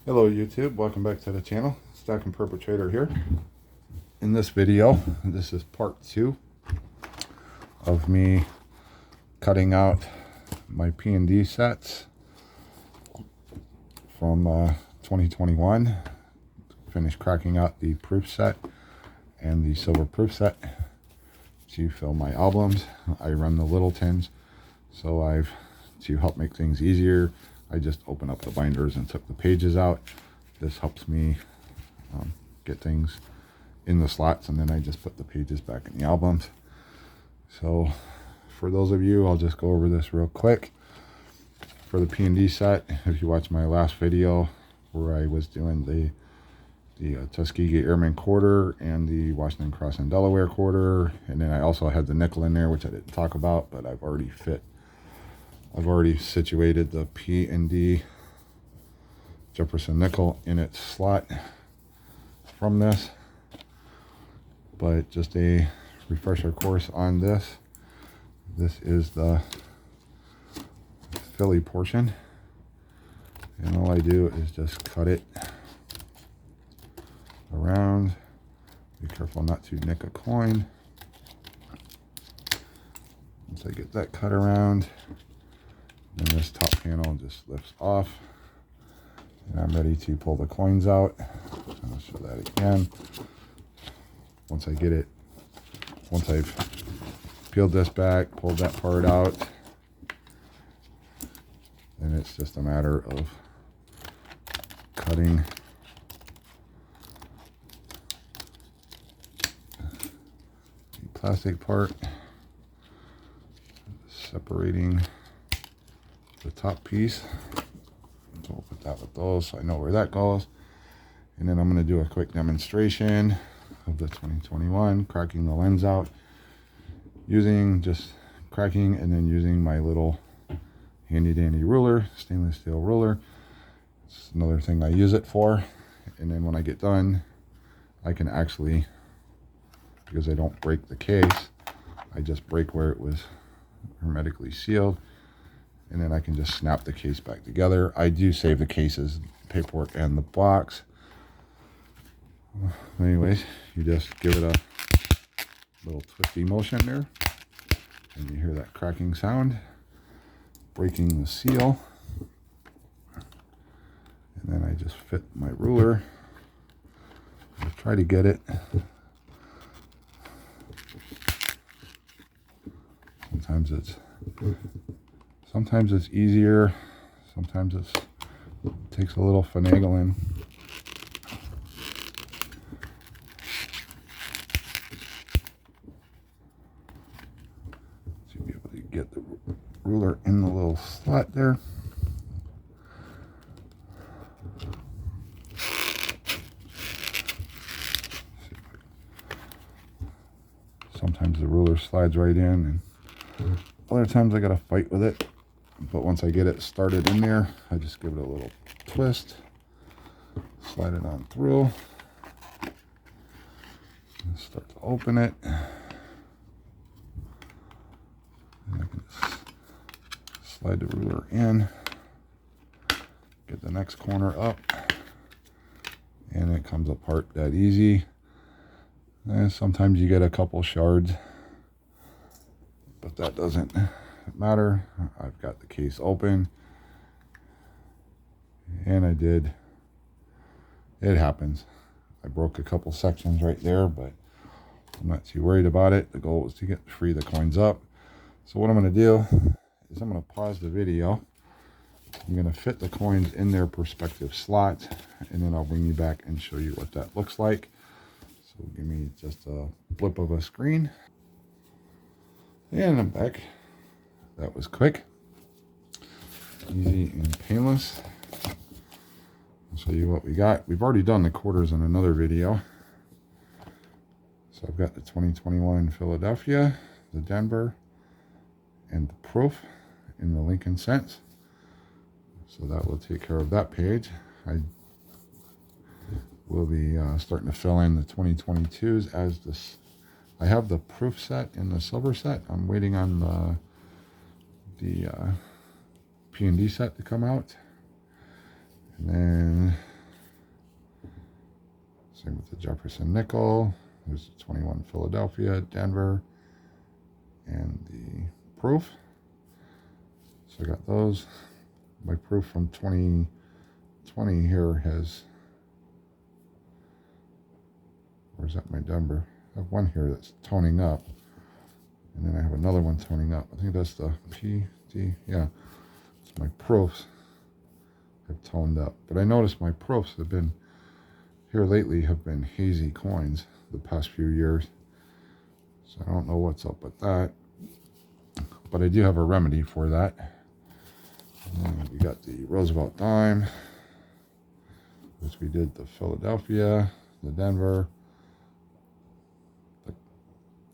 Hello YouTube, welcome back to the channel. Stacking Perpetrator here. In this video, this is part 2 of me cutting out my P&D sets from 2021. Finished cracking out the proof set and the silver proof set to fill my albums. I run the little tins, so to help make things easier, I just opened up the binders and took the pages out. This helps me get things in the slots, and then I just put the pages back in the albums. So for those of you, I'll just go over this real quick. For the P&D set, if you watch my last video where I was doing the Tuskegee Airman quarter and the Washington Cross and Delaware quarter, and then I also had the nickel in there, which I didn't talk about, but I've already situated the P&D Jefferson nickel in its slot from this. But just a refresher course on this. This is the Philly portion, and all I do is just cut it around. Be careful not to nick a coin. Once I get that cut around, then this top panel just lifts off, and I'm ready to pull the coins out. I'll show that again. Once I've peeled this back, pulled that part out, then it's just a matter of cutting the plastic part, separating the top piece. So we'll put that with those so I know where that goes. And then I'm going to do a quick demonstration of the 2021 cracking the lens out, using just cracking and then using my little handy dandy ruler, stainless steel ruler. It's another thing I use it for. And then when I get done, I can actually, because I don't break the case, I just break where it was hermetically sealed, and then I can just snap the case back together. I do save the cases, paperwork, and the box. Anyways, you just give it a little twisty motion there, and you hear that cracking sound, breaking the seal. And then I just fit my ruler. I'll try to get it. Sometimes it's easier. Sometimes it takes a little finagling. To be able to get the ruler in the little slot there. Sometimes the ruler slides right in, and other times I gotta fight with it. But once I get it started in there, I just give it a little twist, slide it on through, and start to open it. And I can just slide the ruler in, get the next corner up, and it comes apart that easy. And sometimes you get a couple shards, but that doesn't matter. I've got the case open, and it happens. I broke a couple sections right there, but I'm not too worried about it. The goal was to free the coins up. So what I'm going to do is I'm going to pause the video. I'm going to fit the coins in their perspective slots, and then I'll bring you back and show you what that looks like. So give me just a blip of a screen, and I'm back. That was quick, easy, and painless. I'll show you what we got. We've already done the quarters in another video. So I've got the 2021 Philadelphia, the Denver, and the proof in the Lincoln cents. So that will take care of that page. I will be starting to fill in the 2022s as this. I have the proof set and the silver set. I'm waiting on the P&D set to come out. And then Same with the Jefferson nickel. There's the 21 Philadelphia, Denver, and the proof. So I got those. My proof from 2020 here has, where's that, my Denver? I have one here that's toning up. And then I have another one toning up. I think that's the PD, yeah. So my proofs have toned up. But I noticed my proofs have been, here lately, have been hazy coins the past few years. So I don't know what's up with that. But I do have a remedy for that. And then we got the Roosevelt dime, which we did the Philadelphia, the Denver, the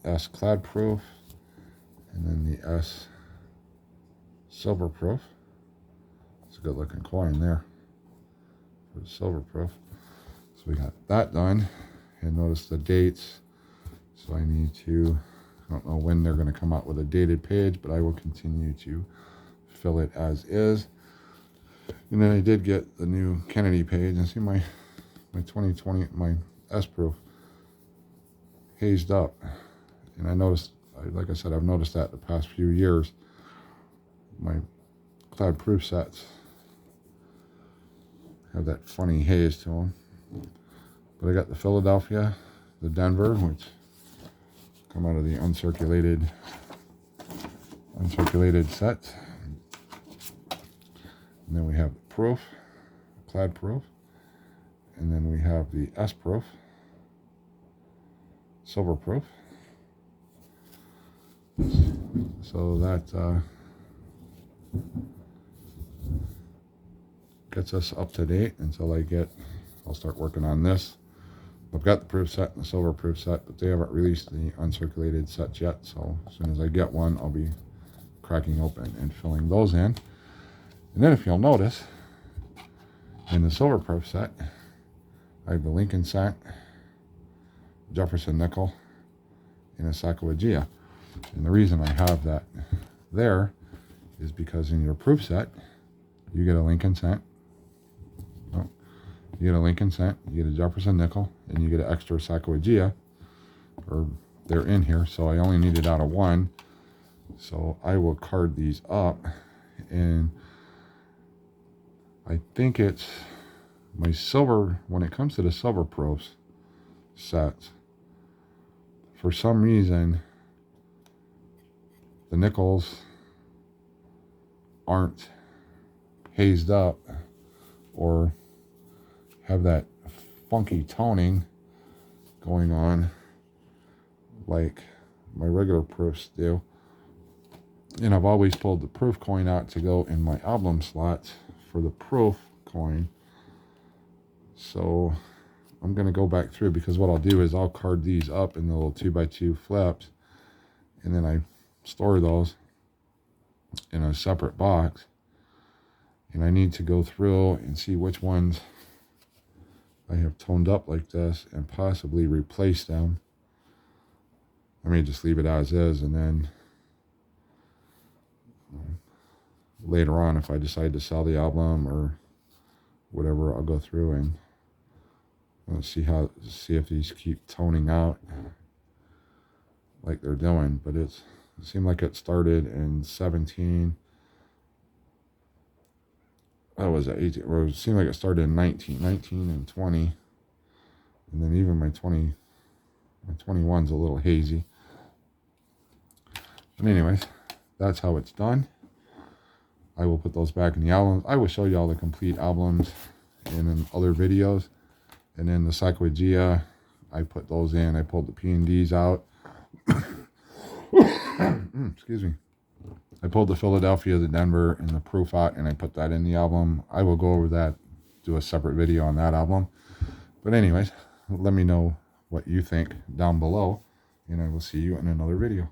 S clad proof, and then the S silver proof. It's a good looking coin there for the silver proof. So we got that done. And notice the dates. So I need to, I don't know when they're going to come out with a dated page, but I will continue to fill it as is. And then I did get the new Kennedy page, and see my 2020, my S proof hazed up. And I noticed, like I said, I've noticed that the past few years, my clad proof sets have that funny haze to them. But I got the Philadelphia, the Denver, which come out of the uncirculated set. And then we have the proof, clad proof. And then we have the S proof, silver proof. So that gets us up to date until I'll start working on this. I've got the proof set and the silver proof set, but they haven't released the uncirculated sets yet. So as soon as I get one, I'll be cracking open and filling those in. And then if you'll notice, in the silver proof set, I have the Lincoln cent, Jefferson nickel, and a Sacagawea. And the reason I have that there is because in your proof set, you get a Lincoln cent. Oh, you get a Lincoln cent, you get a Jefferson nickel, and you get an extra Sacagawea, or they're in here, so I only needed out of one. So I will card these up, and I think it's my silver, when it comes to the silver proofs sets, for some reason, the nickels aren't hazed up or have that funky toning going on like my regular proofs do. And I've always pulled the proof coin out to go in my oblong slots for the proof coin. So I'm going to go back through, because what I'll do is I'll card these up in the little 2x2 flips, and then I store those in a separate box. And I need to go through and see which ones I have toned up like this and possibly replace them. I may just leave it as is, and then later on, if I decide to sell the album or whatever, I'll go through and see if these keep toning out like they're doing. But it seemed like it started in 17. That was at 18, or it seemed like it started in 19 and 20. And then even my 21's a little hazy. But anyways, that's how it's done. I will put those back in the albums. I will show you all the complete albums in other videos. And then the Sacagawea, I put those in. I pulled the P&Ds out. Excuse me. I pulled the Philadelphia, the Denver, and the proof out, and I put that in the album. I will go over that, do a separate video on that album. But anyways, let me know what you think down below, and I will see you in another video.